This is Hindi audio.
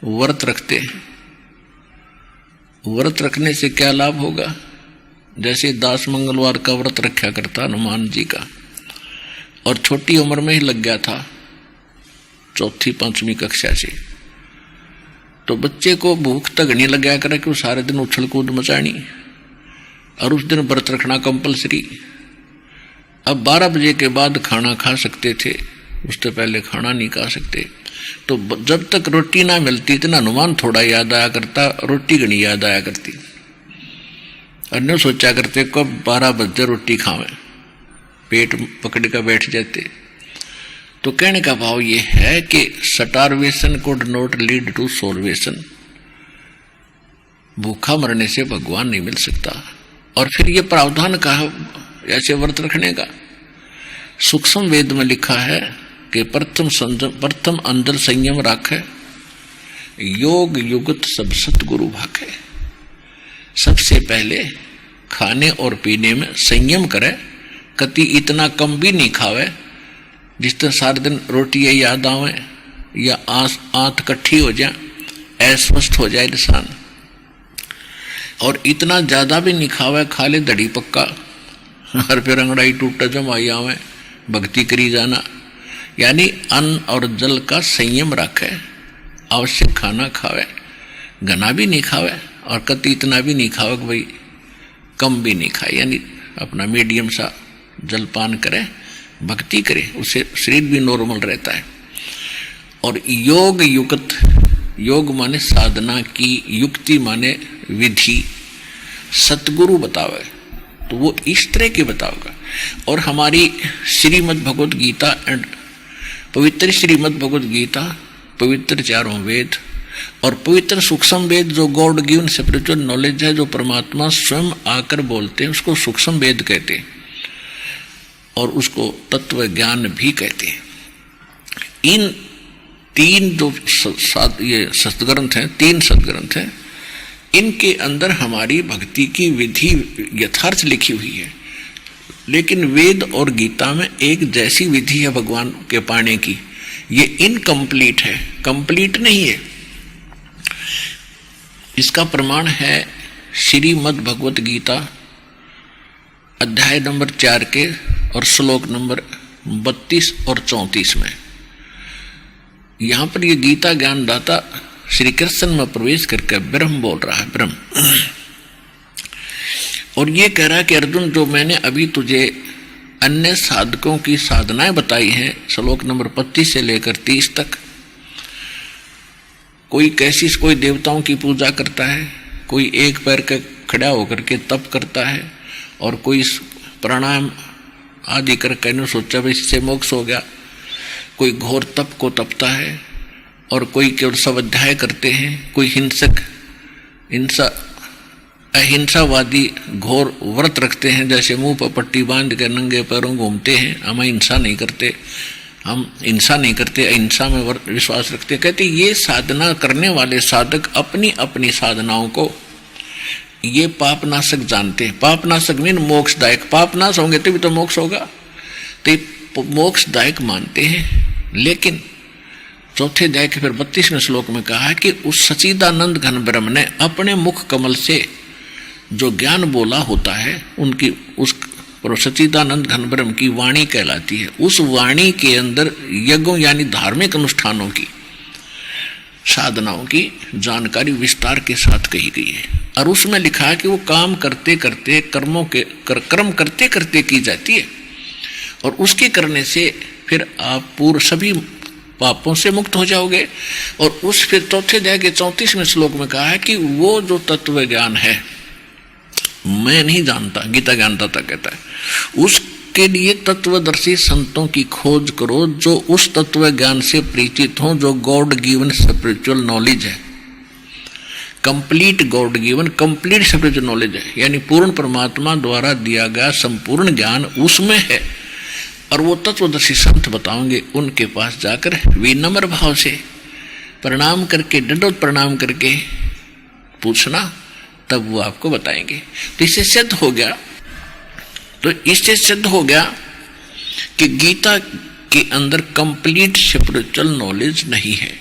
व्रत रखते हैं। व्रत रखने से क्या लाभ होगा? जैसे दास मंगलवार का व्रत रखा करता हनुमान जी का, और छोटी उम्र में ही लग गया था, 4वीं 5वीं कक्षा से, तो बच्चे को भूख तक नहीं लग गया करे कि वो सारे दिन उछल कूद मचानी, और उस दिन व्रत रखना कंपलसरी। अब 12 बजे के बाद खाना खा सकते थे, उससे पहले खाना नहीं खा सकते। तो जब तक रोटी ना मिलती इतना हनुमान थोड़ा याद आया करता, रोटी घनी याद आया करती। अन्य सोचा करते कब 12 बजे रोटी खावें, पेट पकड़ कर बैठ जाते। तो कहने का भाव ये है कि starvation could not lead to salvation. भूखा मरने से भगवान नहीं मिल सकता। और फिर ये प्रावधान कहा ऐसे व्रत रखने का। सूक्ष्म वेद में लिखा है कि प्रथम अंदर संयम राखे, योग युगत सब सतगुरु भाखे। सबसे पहले खाने और पीने में संयम करे, कति इतना कम भी नहीं खावे जिस तरह सारे दिन रोटी याद आवे या आंत कट्ठी हो जाए, अस्वस्थ हो जाए इंसान। और इतना ज्यादा भी नहीं खावे, खा ले दड़ी पक्का, हर फिर अंगड़ाई टूटा जमाई आवे, भक्ति करी जाना। यानी अन्न और जल का संयम रखे, आवश्यक खाना खावे, घना भी नहीं खावे और कति इतना भी नहीं खावे कि भाई कम भी नहीं खाए, यानी अपना मीडियम सा जलपान करे, भक्ति करे, उससे शरीर भी नॉर्मल रहता है। और योग युक्त, योग माने साधना की, युक्ति माने विधि, सतगुरु बतावे तो वो इस तरह के बताओगा। और हमारी श्रीमद् भगवद गीता एंड पवित्र श्रीमद् भगवद गीता, पवित्र चारों वेद और पवित्र सूक्ष्म वेद जो गॉड गिवन स्पिरिचुअल नॉलेज है, जो परमात्मा स्वयं आकर बोलते हैं, उसको सूक्ष्म वेद कहते हैं और उसको तत्व ज्ञान भी कहते हैं। इन 3 जो ये सतग्रंथ हैं, 3 सतग्रंथ हैं, इनके अंदर हमारी भक्ति की विधि यथार्थ लिखी हुई है। लेकिन वेद और गीता में एक जैसी विधि है भगवान के पाने की, ये इनकम्प्लीट है, कंप्लीट नहीं है। इसका प्रमाण है श्रीमद् भगवत गीता अध्याय नंबर 4 के और श्लोक नंबर 32 और 34 में। यहां पर ये गीता ज्ञानदाता श्री कृष्ण में प्रवेश करके ब्रह्म बोल रहा है, ब्रह्म, और ये कह रहा है कि अर्जुन, जो मैंने अभी तुझे अन्य साधकों की साधनाएं बताई हैं, श्लोक नंबर 25 से लेकर 30 तक, कोई कैसी, कोई देवताओं की पूजा करता है, कोई एक पैर के खड़ा होकर के तप करता है, और कोई प्राणायाम आदि करके सोचा भाई इससे मोक्ष हो गया, कोई घोर तप को तपता है, और कोई केवल स्वाध्याय करते हैं, कोई हिंसक अहिंसावादी घोर व्रत रखते हैं, जैसे मुंह पर पट्टी बांध कर नंगे पैरों घूमते हैं, हम हिंसा नहीं करते, हम हिंसा नहीं करते, अहिंसा में विश्वास रखते। कहते ये साधना करने वाले साधक अपनी अपनी साधनाओं को ये पापनाशक जानते हैं। पापनाशक मीन मोक्षदायक, पापनाश होंगे तभी तो मोक्ष होगा, तो मोक्षदायक मानते हैं। लेकिन चौथे अध्याय के फिर 32वें श्लोक में कहा है कि उस सच्चिदानंद घन ब्रह्म ने अपने मुख कमल से जो ज्ञान बोला होता है, उनकी उस सच्चिदानंद घन ब्रह्म की वाणी कहलाती है। उस वाणी के अंदर यज्ञों यानी धार्मिक अनुष्ठानों की, साधनाओं की जानकारी विस्तार के साथ कही गई है। और उसमें लिखा है कि वो काम करते करते कर्म करते करते की जाती है, और उसके करने से फिर आप पूर्व सभी पापों से मुक्त हो जाओगे। और उस फिर चौथे अध्याय के 34वें श्लोक में कहा है कि वो जो तत्व ज्ञान है मैं नहीं जानता, गीता ज्ञानदाता कहता है, उसके लिए तत्वदर्शी संतों की खोज करो जो उस तत्व ज्ञान से परिचित हों जो गॉड गिवन स्पिरिचुअल नॉलेज है। Complete God given, complete spiritual knowledge है, यानी पूर्ण परमात्मा द्वारा दिया गया संपूर्ण ज्ञान उसमें है। और वो तत्वदर्शी संत बताओगे, उनके पास जाकर विनम्र भाव से प्रणाम करके, दंडवत प्रणाम करके पूछना, तब वो आपको बताएंगे। तो इससे सिद्ध हो गया कि गीता के अंदर कंप्लीट स्पिरिचुअल नॉलेज नहीं है।